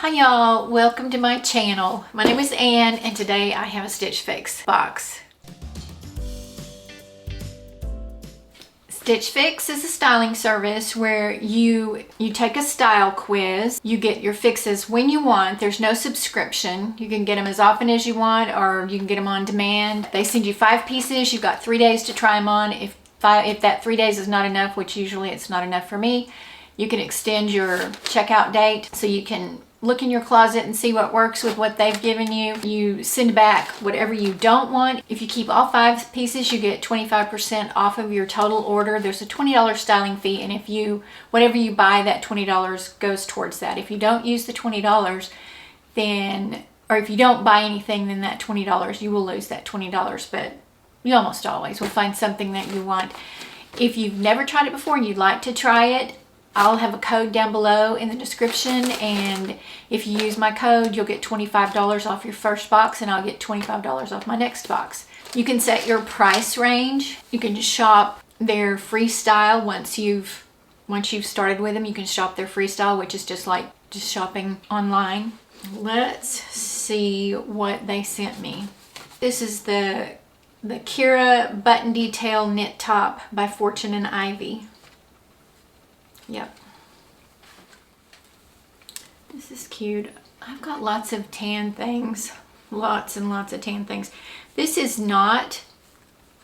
Hi y'all, welcome to my channel. My name is Ann and today I have a Stitch Fix box. Stitch Fix is a styling service where you take a style quiz. You get your fixes when you want. There's no subscription. You can get them as often as you want, or you can get them on demand. They send you 5 pieces. You've got 3 days to try them on. If that 3 days is not enough, which usually it's not enough for me, you can extend your checkout date so you can look in your closet and see what works with what they've given you. You send back whatever you don't want. If you keep all 5 pieces, you get 25% off of your total order. There's a $20 styling fee, and whatever you buy, that $20 goes towards that. If you don't use the $20, or if you don't buy anything, then that $20, you will lose that $20, but you almost always will find something that you want. If you've never tried it before and you'd like to try it, I'll have a code down below in the description, and if you use my code, you'll get $25 off your first box, and I'll get $25 off my next box. You can set your price range. You can just shop their freestyle once you've started with them. You can shop their freestyle, which is just like shopping online. Let's see what they sent me. This is the Kira Button Detail Knit Top by Fortune and Ivy. Yep. This is cute. I've got lots of tan things. Lots and lots of tan things. This is not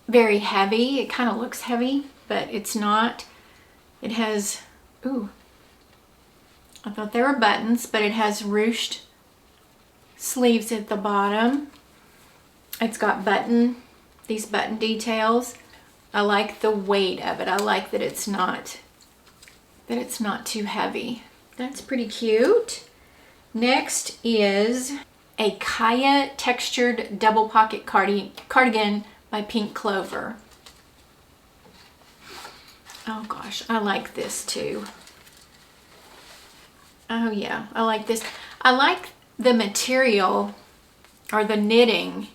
very heavy. It kind of looks heavy, but it's not. It has, ooh, I thought they were buttons, but it has ruched sleeves at the bottom. It's got these button details. I like the weight of it. I like that it's not too heavy. That's pretty cute. Next is a Kaya textured double pocket cardigan by Pink Clover. Oh gosh, I like this too. Oh yeah, I like this. I like the material, or the knitting,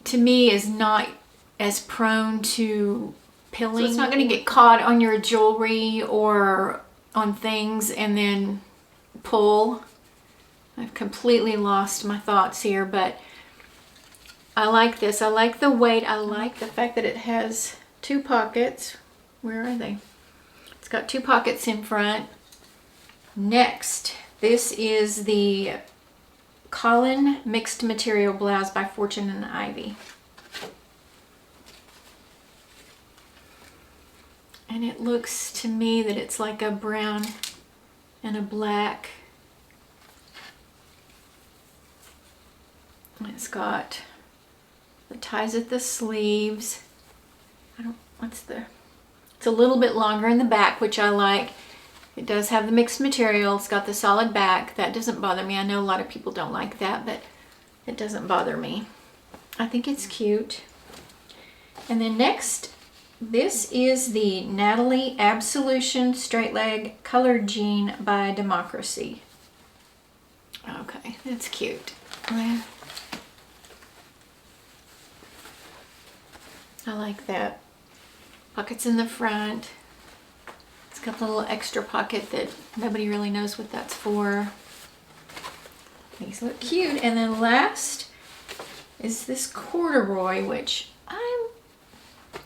to me is not as prone to pilling. So it's not going to get caught on your jewelry or on things and then pull. I've completely lost my thoughts here, but I like this. I like the weight. I like the fact that it has 2 pockets. Where are they? It's got 2 pockets in front. Next, this is the Colin Mixed Material Blouse by Fortune and Ivy. And it looks to me that it's like a brown and a black. It's got the ties at the sleeves. It's a little bit longer in the back, which I like. It does have the mixed material. It's got the solid back. That doesn't bother me. I know a lot of people don't like that, but it doesn't bother me. I think it's cute. And then next, this is the Natalie Absolution Straight Leg Colored Jean by Democracy. Okay, that's cute. I like that. Pockets in the front. It's got the little extra pocket that nobody really knows what that's for. These look cute. And then last is this corduroy, which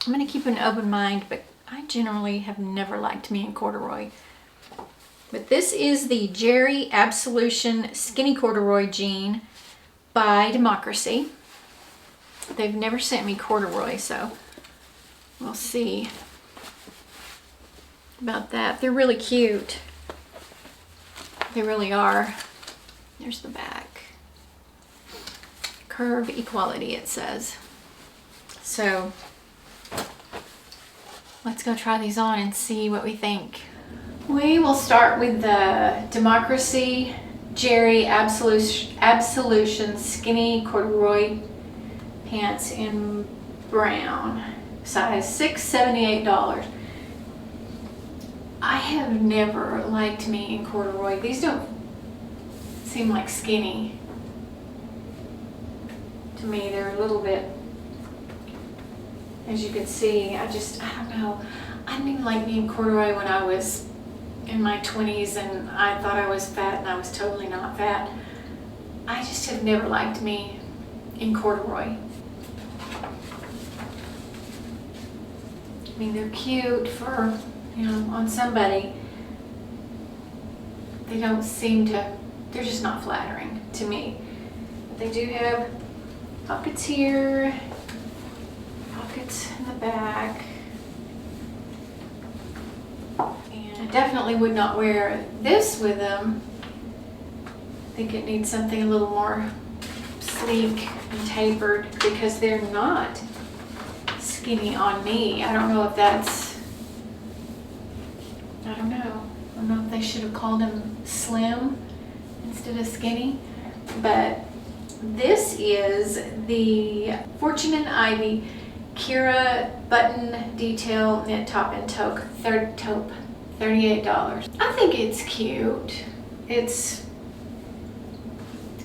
I'm going to keep an open mind, but I generally have never liked me in corduroy. But this is the Jerry Absolution Skinny Corduroy Jean by Democracy. They've never sent me corduroy, so we'll see about that. They're really cute. They really are. There's the back. Curve Equality, it says. So let's go try these on and see what we think. We will start with the Democracy Jerry Absolution Skinny Corduroy Pants in brown. Size 6, $78. I have never liked me in corduroy. These don't seem like skinny to me. They're a little bit, as you can see, I don't know. I didn't even like me in corduroy when I was in my 20s and I thought I was fat and I was totally not fat. I just have never liked me in corduroy. I mean, they're cute for, you know, on somebody. They don't seem to, they're just not flattering to me. But they do have pockets here, pockets in the back. And I definitely would not wear this with them. I think it needs something a little more sleek and tapered because they're not skinny on me. I don't know if that's, I don't know if they should have called them slim instead of skinny. But this is the Fortune & Ivy Kira button detail knit top and taupe, $38. I think it's cute. I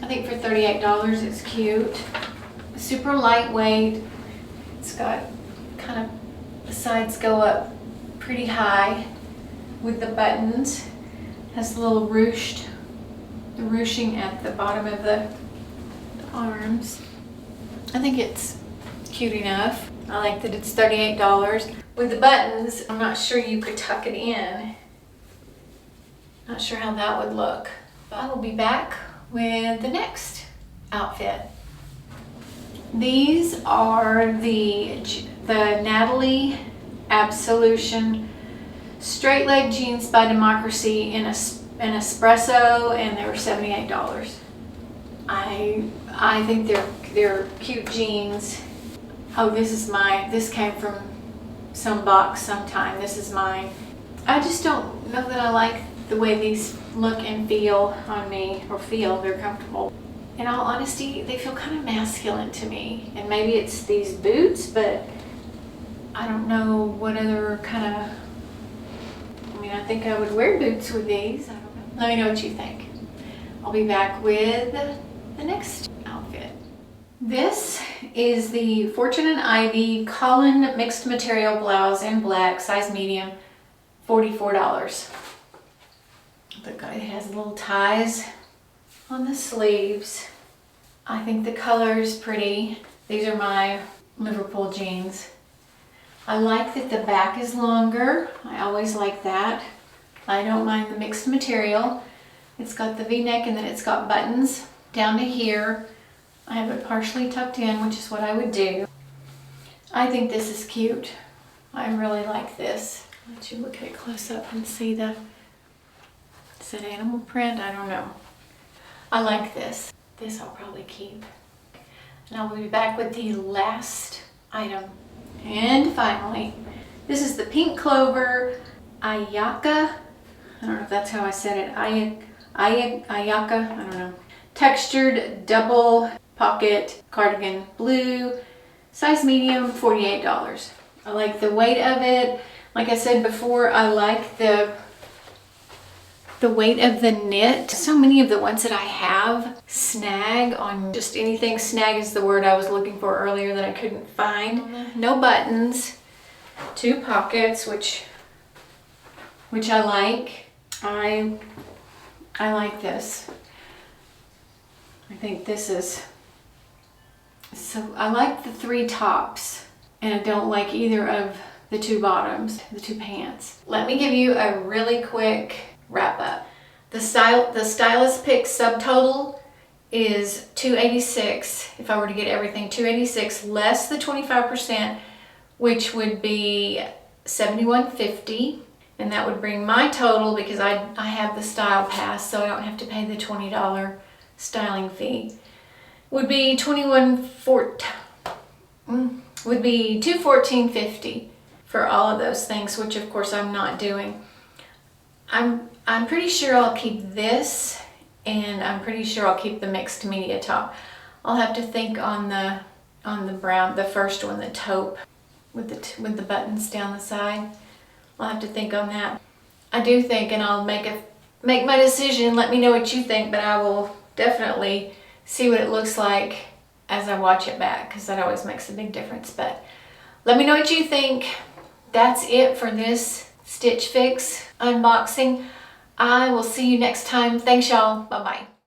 think for $38 it's cute. Super lightweight. It's got kind of, the sides go up pretty high with the buttons. Has a little the ruching at the bottom of the arms. I think it's cute enough. I like that it's $38. With the buttons, I'm not sure you could tuck it in. Not sure how that would look. But I will be back with the next outfit. These are the Natalie Absolution straight leg jeans by Democracy in an espresso, and they were $78. I think they're cute jeans. Oh, this came from some box sometime. This is mine. I just don't know that I like the way these look and feel on me, or they're comfortable. In all honesty, they feel kind of masculine to me. And maybe it's these boots, but I don't know what other kind of, I mean, I think I would wear boots with these. I don't know. Let me know what you think. I'll be back with the next outfit. This is the Fortune & Ivy Colin mixed material blouse in black, size medium, $44. The guy has little ties on the sleeves. I think the color is pretty. These are my Liverpool jeans. I like that the back is longer. I always like that. I don't mind the mixed material. It's got the V-neck and then it's got buttons down to here. I have it partially tucked in, which is what I would do. I think this is cute. I really like this. I'll let you look at it close up and see the, is it animal print? I don't know. I like this. This I'll probably keep. And I'll be back with the last item. And finally, this is the Pink Clover Ayaka. I don't know if that's how I said it. Ayaka, I don't know. Textured double pocket cardigan, blue, size medium, $48. I like the weight of it. Like I said before, I like the weight of the knit. So many of the ones that I have snag on just anything. Snag is the word I was looking for earlier that I couldn't find. No buttons, 2 pockets, which I like. I like this. I think this is, so I like the 3 tops and I don't like either of the 2 bottoms, the 2 pants. Let me give you a really quick wrap up. The stylist pick subtotal is $286. If I were to get everything, $286 less the 25%, which would be $71.50. And that would bring my total, because I have the style pass, so I don't have to pay the $20 styling fee, would be $214.50 for all of those things, which of course I'm not doing. I'm pretty sure I'll keep this, and I'm pretty sure I'll keep the mixed media top. I'll have to think on the brown, the first one, the taupe with the buttons down the side. I'll have to think on that. I do think, and I'll make my decision. Let me know what you think, but I will definitely see what it looks like as I watch it back, because that always makes a big difference. But let me know what you think. That's it for this Stitch Fix unboxing. I will see you next time. Thanks, y'all. Bye-bye.